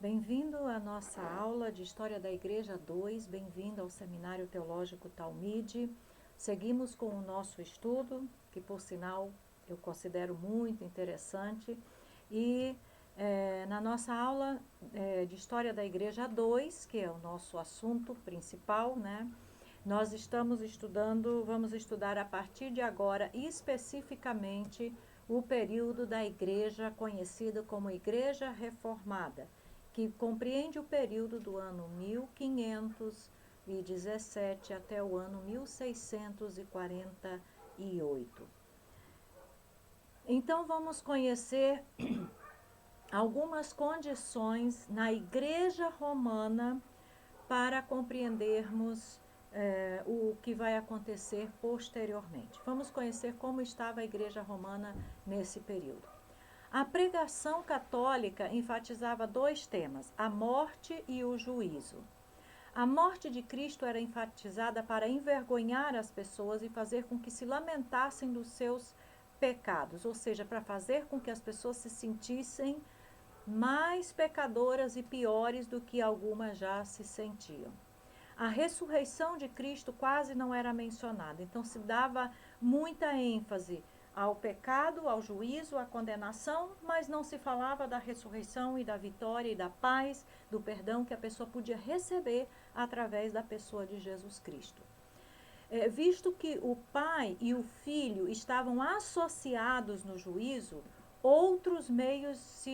Bem-vindo à nossa aula de História da Igreja 2, bem-vindo ao Seminário Teológico Talmide. Seguimos com o nosso estudo, que por sinal eu considero muito interessante, e na nossa aula de História da Igreja 2, que é o nosso assunto principal, né? Nós vamos estudar a partir de agora especificamente o período da Igreja conhecida como Igreja Reformada, que compreende o período do ano 1517 até o ano 1648. Então, vamos conhecer algumas condições na Igreja Romana para compreendermos o que vai acontecer posteriormente. Vamos conhecer como estava a Igreja Romana nesse período. A pregação católica enfatizava dois temas, a morte e o juízo. A morte de Cristo era enfatizada para envergonhar as pessoas e fazer com que se lamentassem dos seus pecados, ou seja, para fazer com que as pessoas se sentissem mais pecadoras e piores do que algumas já se sentiam. A ressurreição de Cristo quase não era mencionada, então se dava muita ênfase ao pecado, ao juízo, à condenação, mas não se falava da ressurreição e da vitória e da paz, do perdão que a pessoa podia receber através da pessoa de Jesus Cristo. Visto que o pai e o filho estavam associados no juízo, outros meios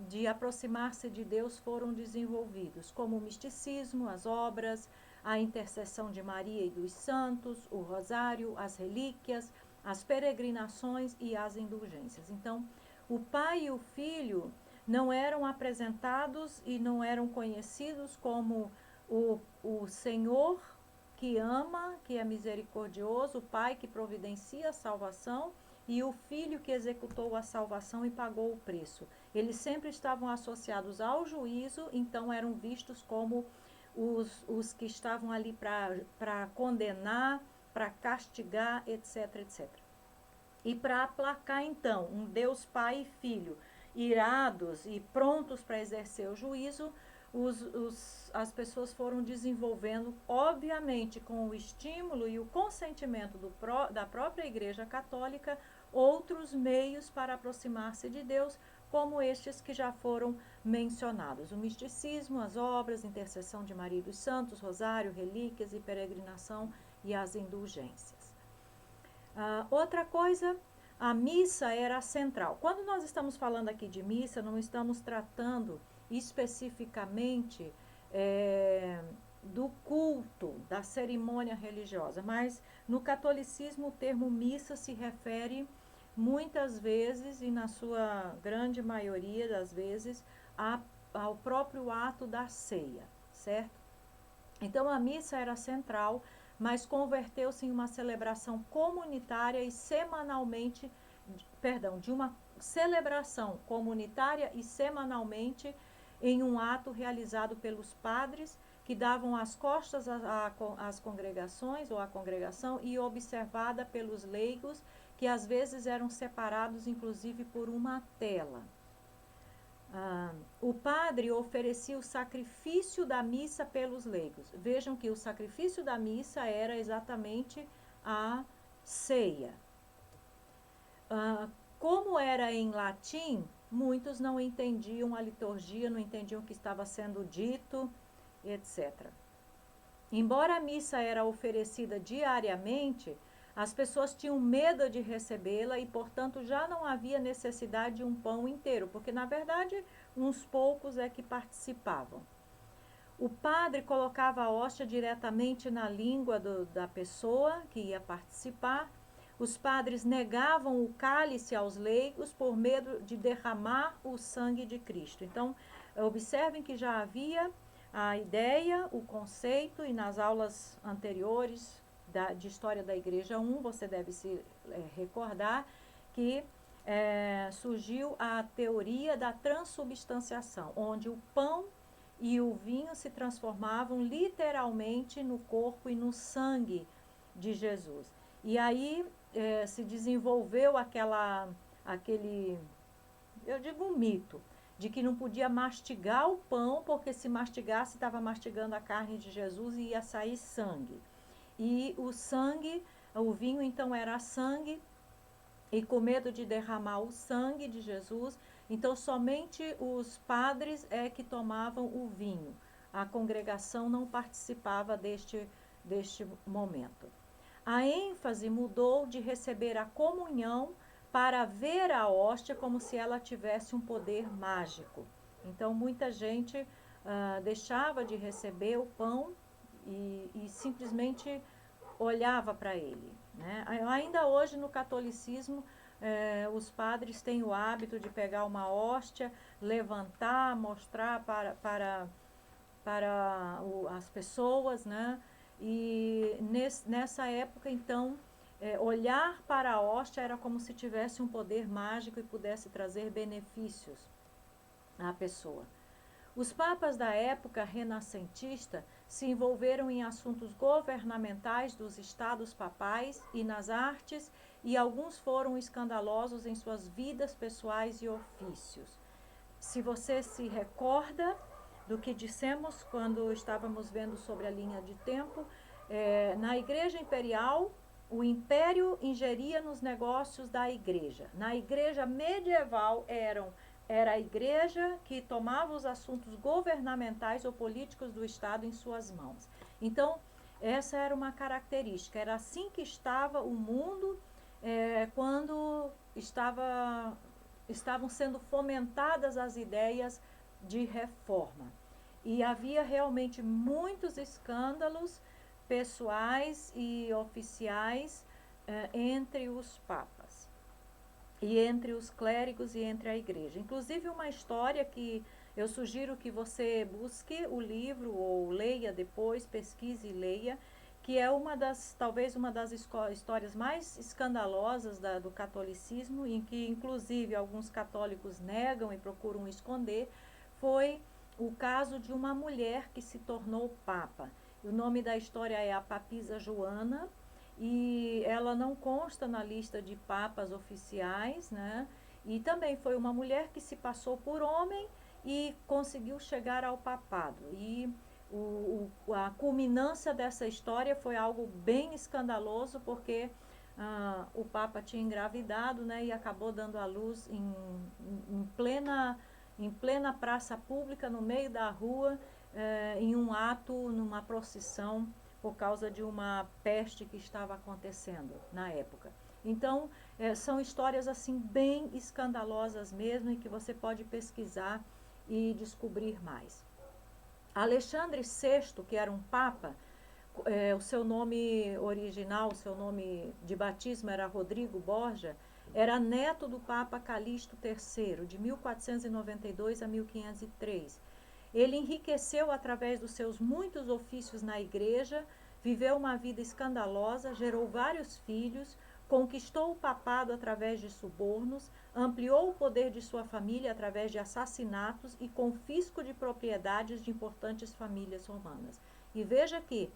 de aproximar-se de Deus foram desenvolvidos, como o misticismo, as obras, a intercessão de Maria e dos santos, o rosário, as relíquias, as peregrinações e as indulgências. Então, o pai e o filho não eram apresentados e não eram conhecidos como o Senhor que ama, que é misericordioso, o Pai que providencia a salvação e o Filho que executou a salvação e pagou o preço. Eles sempre estavam associados ao juízo, então eram vistos como os que estavam ali para condenar, para castigar, etc, etc. E para aplacar, então, um Deus Pai e Filho irados e prontos para exercer o juízo, as pessoas foram desenvolvendo, obviamente, com o estímulo e o consentimento da própria Igreja Católica, outros meios para aproximar-se de Deus, como estes que já foram mencionados: o misticismo, as obras, intercessão de Maria e dos Santos, rosário, relíquias e peregrinação e as indulgências. Outra coisa, a missa era central. Quando nós estamos falando aqui de missa, não estamos tratando especificamente do culto, da cerimônia religiosa, mas no catolicismo o termo missa se refere muitas vezes, e na sua grande maioria das vezes, ao próprio ato da ceia, certo? Então a missa era central, mas converteu-se em uma celebração comunitária e semanalmente, de uma celebração comunitária e semanalmente em um ato realizado pelos padres que davam as costas às congregações ou à congregação e observada pelos leigos que às vezes eram separados inclusive por uma tela. O padre oferecia o sacrifício da missa pelos leigos. Vejam que o sacrifício da missa era exatamente a ceia. Como era em latim, muitos não entendiam a liturgia, não entendiam o que estava sendo dito, etc. Embora a missa era oferecida diariamente, as pessoas tinham medo de recebê-la e, portanto, já não havia necessidade de um pão inteiro, porque, na verdade, uns poucos é que participavam. O padre colocava a hóstia diretamente na língua da pessoa que ia participar. Os padres negavam o cálice aos leigos por medo de derramar o sangue de Cristo. Então, observem que já havia a ideia, o conceito, e nas aulas anteriores de História da Igreja 1, você deve se recordar que surgiu a teoria da transubstanciação, onde o pão e o vinho se transformavam literalmente no corpo e no sangue de Jesus. E aí se desenvolveu aquele, eu digo um mito, de que não podia mastigar o pão, porque se mastigasse estava mastigando a carne de Jesus e ia sair sangue. E o sangue, o vinho então era sangue, e com medo de derramar o sangue de Jesus, então somente os padres é que tomavam o vinho. A congregação não participava deste momento. A ênfase mudou de receber a comunhão para ver a hóstia como se ela tivesse um poder mágico. Então muita gente deixava de receber o pão e simplesmente olhava para ele, né? Ainda hoje no catolicismo, os padres têm o hábito de pegar uma hóstia, levantar, mostrar para as pessoas, né? E nessa época, então, olhar para a hóstia era como se tivesse um poder mágico e pudesse trazer benefícios à pessoa. Os papas da época renascentista se envolveram em assuntos governamentais dos estados papais e nas artes, e alguns foram escandalosos em suas vidas pessoais e ofícios. Se você se recorda do que dissemos quando estávamos vendo sobre a linha de tempo, na Igreja Imperial, o império ingeria nos negócios da igreja. Na igreja medieval era a igreja que tomava os assuntos governamentais ou políticos do Estado em suas mãos. Então, essa era uma característica, era assim que estava o mundo quando estavam sendo fomentadas as ideias de reforma. E havia realmente muitos escândalos pessoais e oficiais entre os papas e entre os clérigos e entre a igreja. Inclusive uma história que eu sugiro que você busque o livro ou leia depois, pesquise e leia, que é talvez uma das histórias mais escandalosas do catolicismo, em que inclusive alguns católicos negam e procuram esconder, foi o caso de uma mulher que se tornou papa. O nome da história é a Papisa Joana, e ela não consta na lista de papas oficiais, né? E também foi uma mulher que se passou por homem e conseguiu chegar ao papado. E a culminância dessa história foi algo bem escandaloso, porque o Papa tinha engravidado, né, e acabou dando à luz em plena praça pública, no meio da rua, em um ato, numa procissão, por causa de uma peste que estava acontecendo na época. Então, são histórias assim bem escandalosas mesmo, e que você pode pesquisar e descobrir mais. Alexandre VI, que era um papa, o seu nome original, o seu nome de batismo era Rodrigo Borgia, era neto do Papa Calixto III, de 1492 a 1503. Ele enriqueceu através dos seus muitos ofícios na igreja, viveu uma vida escandalosa, gerou vários filhos, conquistou o papado através de subornos, ampliou o poder de sua família através de assassinatos e confisco de propriedades de importantes famílias romanas. E veja que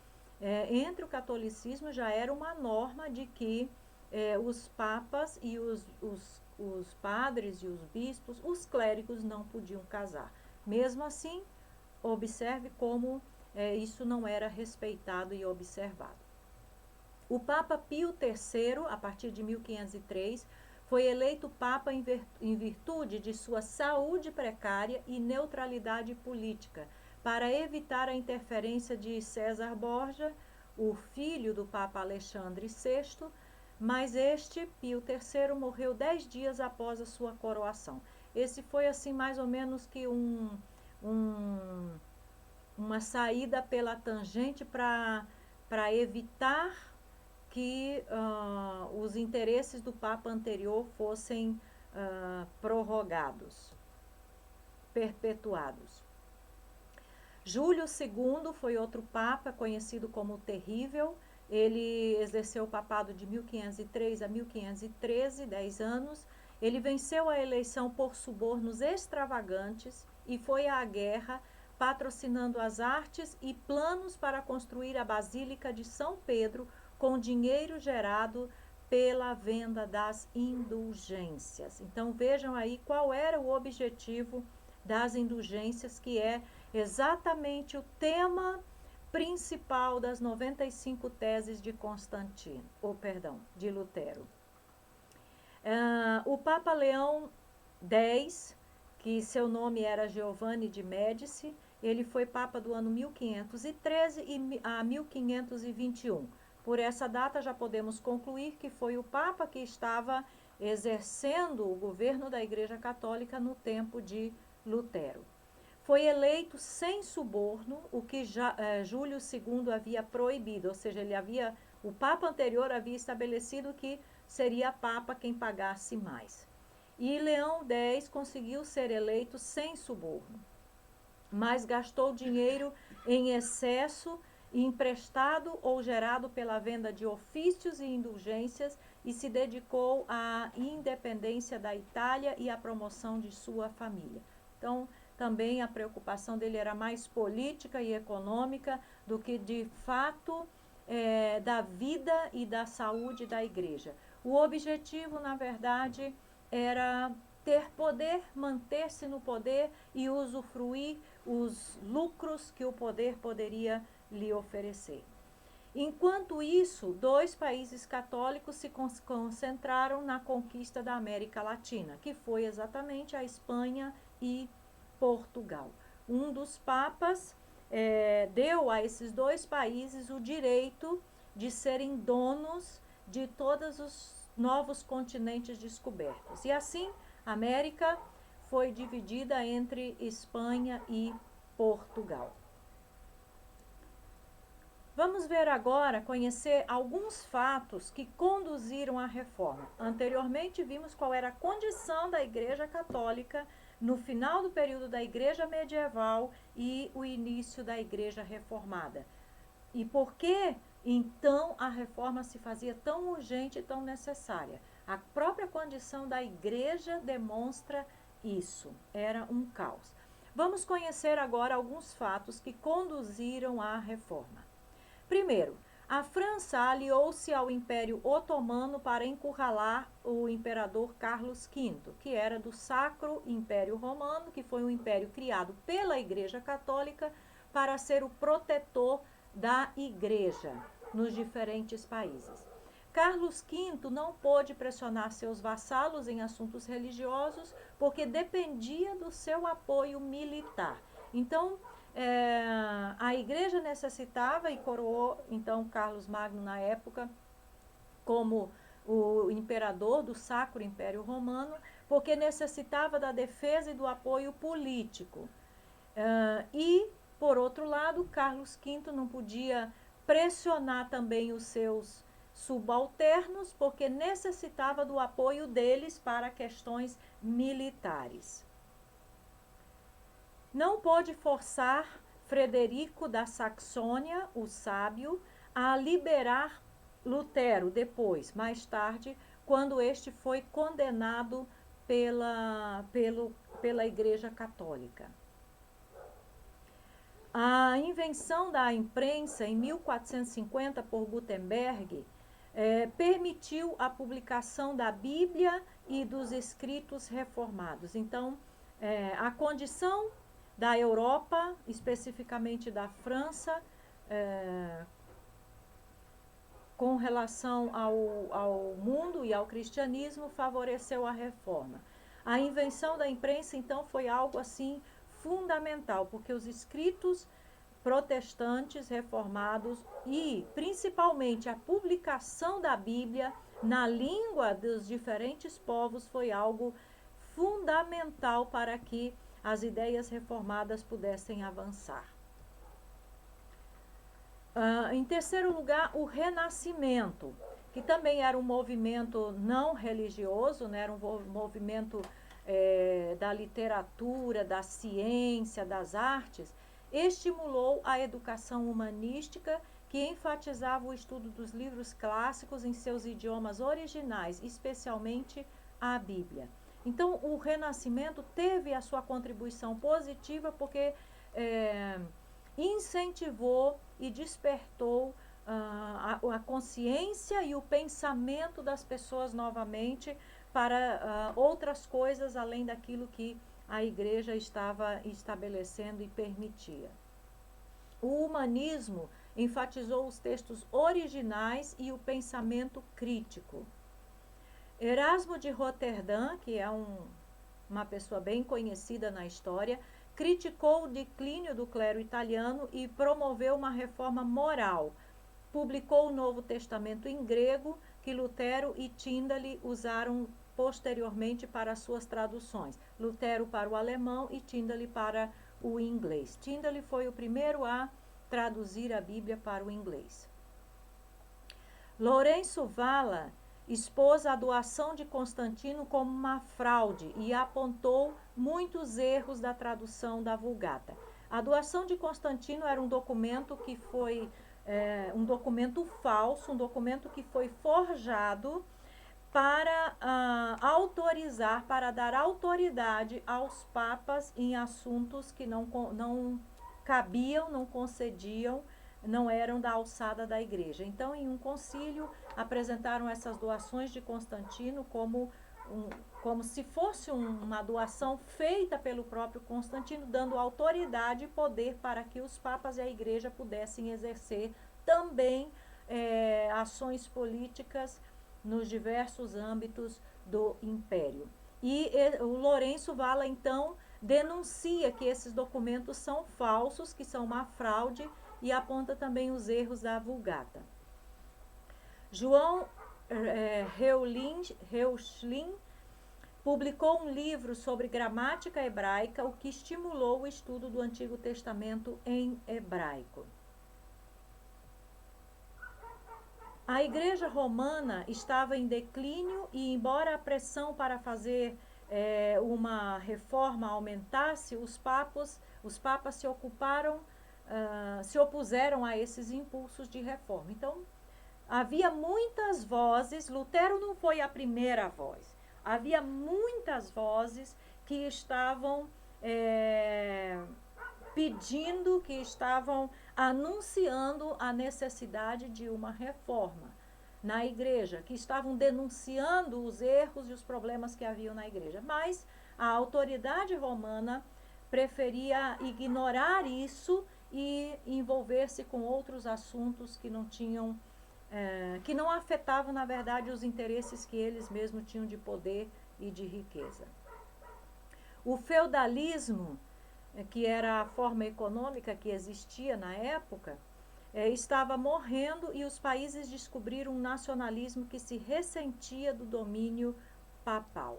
entre o catolicismo já era uma norma de que os papas e os padres e os bispos, os clérigos não podiam casar. Mesmo assim, observe como isso não era respeitado e observado. O Papa Pio III, a partir de 1503, foi eleito Papa em virtude de sua saúde precária e neutralidade política, para evitar a interferência de César Borgia, o filho do Papa Alexandre VI, mas Pio III, morreu 10 dias após a sua coroação. Esse foi assim mais ou menos que uma saída pela tangente para evitar que os interesses do Papa anterior fossem prorrogados, perpetuados. Júlio II foi outro Papa, conhecido como o Terrível. Ele exerceu o papado de 1503 a 1513, 10 anos. Ele venceu a eleição por subornos extravagantes e foi à guerra, patrocinando as artes e planos para construir a Basílica de São Pedro com dinheiro gerado pela venda das indulgências. Então vejam aí qual era o objetivo das indulgências, que é exatamente o tema principal das 95 teses de Constantino, de Lutero. O Papa Leão X, que seu nome era Giovanni de Médici, ele foi Papa do ano 1513 a 1521. Por essa data já podemos concluir que foi o Papa que estava exercendo o governo da Igreja Católica no tempo de Lutero. Foi eleito sem suborno, o que Júlio II havia proibido, ou seja, o Papa anterior havia estabelecido que seria Papa quem pagasse mais. E Leão X conseguiu ser eleito sem suborno, mas gastou dinheiro em excesso, emprestado ou gerado pela venda de ofícios e indulgências, e se dedicou à independência da Itália e à promoção de sua família. Então, também a preocupação dele era mais política e econômica do que, de fato, da vida e da saúde da igreja. O objetivo, na verdade, era ter poder, manter-se no poder e usufruir os lucros que o poder poderia lhe oferecer. Enquanto isso, 2 países católicos se concentraram na conquista da América Latina, que foi exatamente a Espanha e Portugal. Um dos papas deu a esses 2 países o direito de serem donos de todos os novos continentes descobertos. E assim, a América foi dividida entre Espanha e Portugal. Vamos ver agora, conhecer alguns fatos que conduziram à reforma. Anteriormente vimos qual era a condição da Igreja Católica no final do período da Igreja Medieval e o início da Igreja Reformada. E por que, então, a reforma se fazia tão urgente e tão necessária? A própria condição da Igreja demonstra isso. Era um caos. Vamos conhecer agora alguns fatos que conduziram à reforma. Primeiro, a França aliou-se ao Império Otomano para encurralar o imperador Carlos V, que era do Sacro Império Romano, que foi um império criado pela Igreja Católica para ser o protetor da Igreja nos diferentes países. Carlos V não pôde pressionar seus vassalos em assuntos religiosos porque dependia do seu apoio militar. Então, a igreja necessitava, e coroou então Carlos Magno na época como o imperador do Sacro Império Romano, porque necessitava da defesa e do apoio político. E, por outro lado, Carlos V não podia pressionar também os seus subalternos, porque necessitava do apoio deles para questões militares. Não pôde forçar Frederico da Saxônia, o sábio, a liberar Lutero depois, mais tarde, quando este foi condenado pela Igreja Católica. A invenção da imprensa em 1450 por Gutenberg permitiu a publicação da Bíblia e dos escritos reformados. Então, a condição da Europa, especificamente da França, com relação ao mundo e ao cristianismo, favoreceu a reforma. A invenção da imprensa, então, foi algo assim fundamental, porque os escritos protestantes reformados e, principalmente, a publicação da Bíblia na língua dos diferentes povos foi algo fundamental para que as ideias reformadas pudessem avançar. Em terceiro lugar, o Renascimento, que também era um movimento não religioso, né? Era um movimento da literatura, da ciência, das artes, estimulou a educação humanística, que enfatizava o estudo dos livros clássicos em seus idiomas originais, especialmente a Bíblia. Então, o Renascimento teve a sua contribuição positiva porque incentivou e despertou a consciência e o pensamento das pessoas novamente para outras coisas além daquilo que a igreja estava estabelecendo e permitia. O humanismo enfatizou os textos originais e o pensamento crítico. Erasmo de Roterdã, que é uma pessoa bem conhecida na história, criticou o declínio do clero italiano e promoveu uma reforma moral. Publicou o Novo Testamento em grego, que Lutero e Tyndale usaram posteriormente para suas traduções. Lutero para o alemão e Tyndale para o inglês. Tyndale foi o primeiro a traduzir a Bíblia para o inglês. Lourenço Valla expôs a doação de Constantino como uma fraude e apontou muitos erros da tradução da Vulgata. A doação de Constantino era um documento que foi um documento falso, um documento que foi forjado para autorizar, para dar autoridade aos papas em assuntos que não cabiam, não concediam, não eram da alçada da igreja. Então, em um concílio, apresentaram essas doações de Constantino como se fosse uma doação feita pelo próprio Constantino, dando autoridade e poder para que os papas e a igreja pudessem exercer também ações políticas nos diversos âmbitos do império. E o Lourenço Valla, então, denuncia que esses documentos são falsos, que são uma fraude, e aponta também os erros da Vulgata. João Reuchlin publicou um livro sobre gramática hebraica, o que estimulou o estudo do Antigo Testamento em hebraico. A Igreja Romana estava em declínio e, embora a pressão para fazer uma reforma aumentasse, os papas se opuseram a esses impulsos de reforma. Então, havia muitas vozes, Lutero não foi a primeira voz, havia muitas vozes que estavam pedindo, que estavam anunciando a necessidade de uma reforma na igreja, que estavam denunciando os erros e os problemas que haviam na igreja. Mas a autoridade romana preferia ignorar isso e envolver-se com outros assuntos que que não afetavam, na verdade, os interesses que eles mesmos tinham de poder e de riqueza. O feudalismo, que era a forma econômica que existia na época, estava morrendo e os países descobriram um nacionalismo que se ressentia do domínio papal.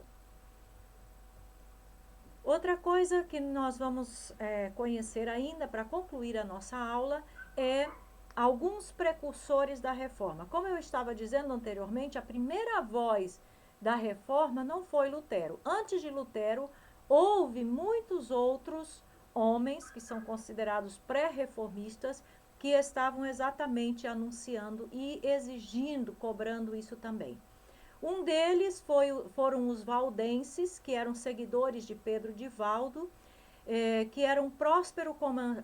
Outra coisa que nós vamos conhecer ainda para concluir a nossa aula é alguns precursores da reforma. Como eu estava dizendo anteriormente, a primeira voz da reforma não foi Lutero. Antes de Lutero, houve muitos outros homens que são considerados pré-reformistas que estavam exatamente anunciando e exigindo, cobrando isso também. Um deles foram os valdenses, que eram seguidores de Pedro de Valdo, que era um próspero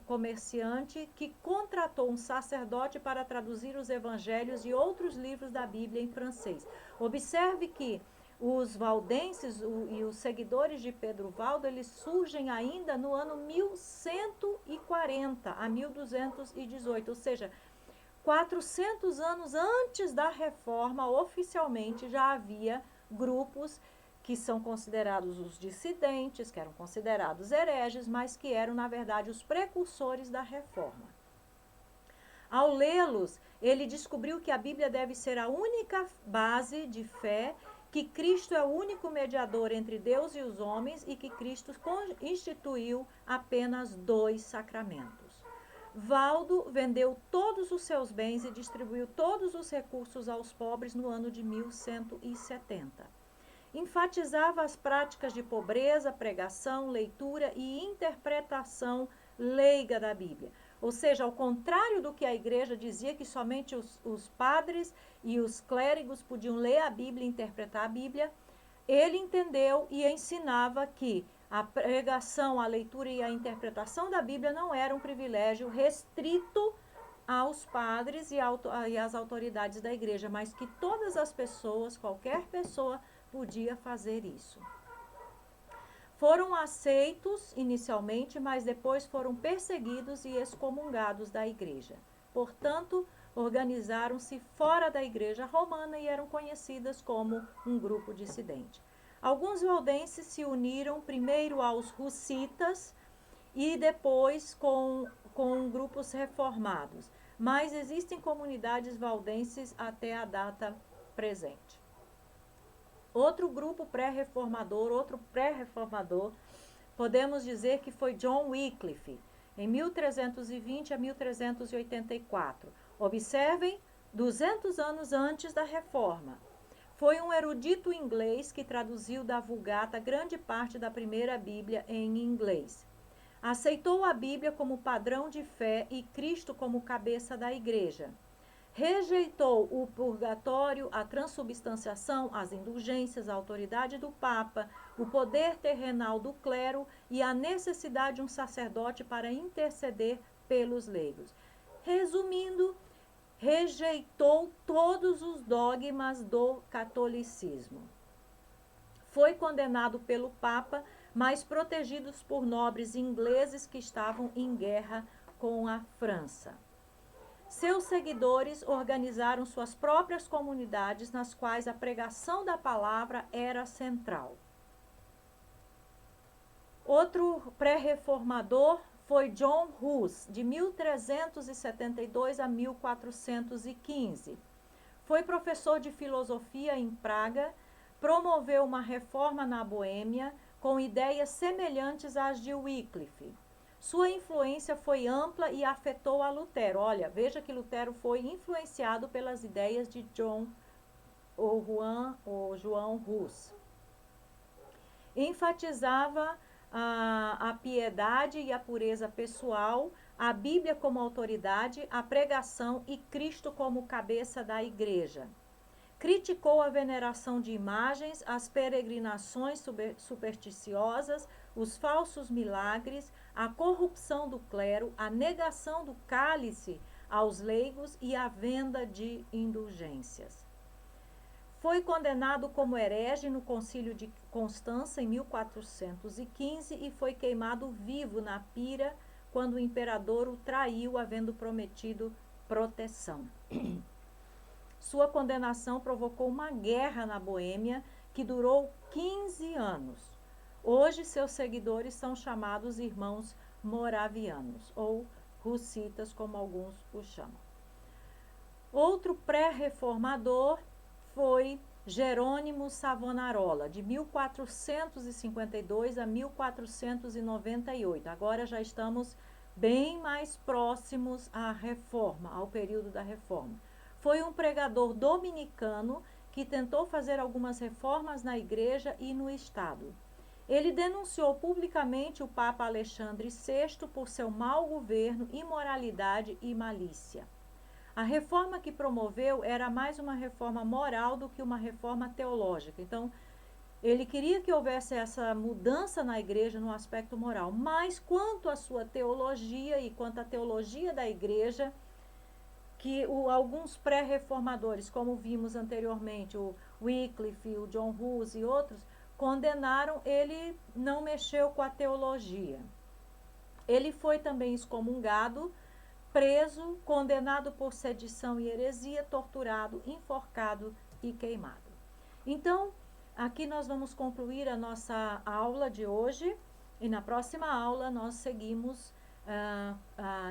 comerciante que contratou um sacerdote para traduzir os evangelhos e outros livros da Bíblia em francês. Observe que os valdenses e os seguidores de Pedro Valdo, eles surgem ainda no ano 1140 a 1218, ou seja, 400 anos antes da reforma, oficialmente já havia grupos que são considerados os dissidentes, que eram considerados hereges, mas que eram, na verdade, os precursores da reforma. Ao lê-los, ele descobriu que a Bíblia deve ser a única base de fé, que Cristo é o único mediador entre Deus e os homens e que Cristo instituiu apenas 2 sacramentos. Valdo vendeu todos os seus bens e distribuiu todos os recursos aos pobres no ano de 1170. Enfatizava as práticas de pobreza, pregação, leitura e interpretação leiga da Bíblia. Ou seja, ao contrário do que a igreja dizia, que somente os padres e os clérigos podiam ler a Bíblia e interpretar a Bíblia, ele entendeu e ensinava que a pregação, a leitura e a interpretação da Bíblia não era um privilégio restrito aos padres e às autoridades da igreja, mas que todas as pessoas, qualquer pessoa, podia fazer isso. Foram aceitos inicialmente, mas depois foram perseguidos e excomungados da igreja. Portanto, organizaram-se fora da igreja romana e eram conhecidas como um grupo dissidente. Alguns valdenses se uniram primeiro aos hussitas e depois com grupos reformados, mas existem comunidades valdenses até a data presente. Outro pré-reformador, podemos dizer que foi John Wycliffe, em 1320 a 1384. Observem, 200 anos antes da Reforma. Foi um erudito inglês que traduziu da Vulgata grande parte da primeira Bíblia em inglês. Aceitou a Bíblia como padrão de fé e Cristo como cabeça da igreja. Rejeitou o purgatório, a transubstanciação, as indulgências, a autoridade do Papa, o poder terrenal do clero e a necessidade de um sacerdote para interceder pelos leigos. Resumindo, rejeitou todos os dogmas do catolicismo. Foi condenado pelo Papa, mas protegidos por nobres ingleses que estavam em guerra com a França. Seus seguidores organizaram suas próprias comunidades, nas quais a pregação da palavra era central. Outro pré-reformador foi John Hus, de 1372 a 1415. Foi professor de filosofia em Praga, promoveu uma reforma na Boêmia com ideias semelhantes às de Wycliffe. Sua influência foi ampla e afetou a Lutero. Olha, veja que Lutero foi influenciado pelas ideias de João Hus. Enfatizava a piedade e a pureza pessoal, a Bíblia como autoridade, a pregação e Cristo como cabeça da igreja. Criticou a veneração de imagens, as peregrinações supersticiosas, os falsos milagres, a corrupção do clero, a negação do cálice aos leigos e a venda de indulgências. Foi condenado como herege no Concílio de Constança em 1415 e foi queimado vivo na pira quando o imperador o traiu, havendo prometido proteção. Sua condenação provocou uma guerra na Boêmia que durou 15 anos. Hoje, seus seguidores são chamados irmãos moravianos, ou hussitas, como alguns os chamam. Outro pré-reformador foi Jerônimo Savonarola, de 1452 a 1498. Agora já estamos bem mais próximos à reforma, ao período da reforma. Foi um pregador dominicano que tentou fazer algumas reformas na igreja e no Estado. Ele denunciou publicamente o Papa Alexandre VI por seu mau governo, imoralidade e malícia. A reforma que promoveu era mais uma reforma moral do que uma reforma teológica. Então, ele queria que houvesse essa mudança na igreja no aspecto moral, mas quanto à sua teologia e quanto à teologia da igreja, que alguns pré-reformadores, como vimos anteriormente, o Wycliffe, o John Hus e outros, condenaram, ele não mexeu com a teologia. Ele foi também excomungado, preso, condenado por sedição e heresia, torturado, enforcado e queimado. Então, aqui nós vamos concluir a nossa aula de hoje e na próxima aula nós seguimos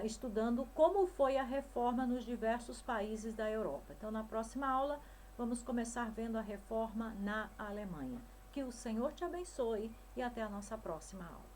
estudando como foi a reforma nos diversos países da Europa. Então, na próxima aula, vamos começar vendo a reforma na Alemanha. Que o Senhor te abençoe e até a nossa próxima aula.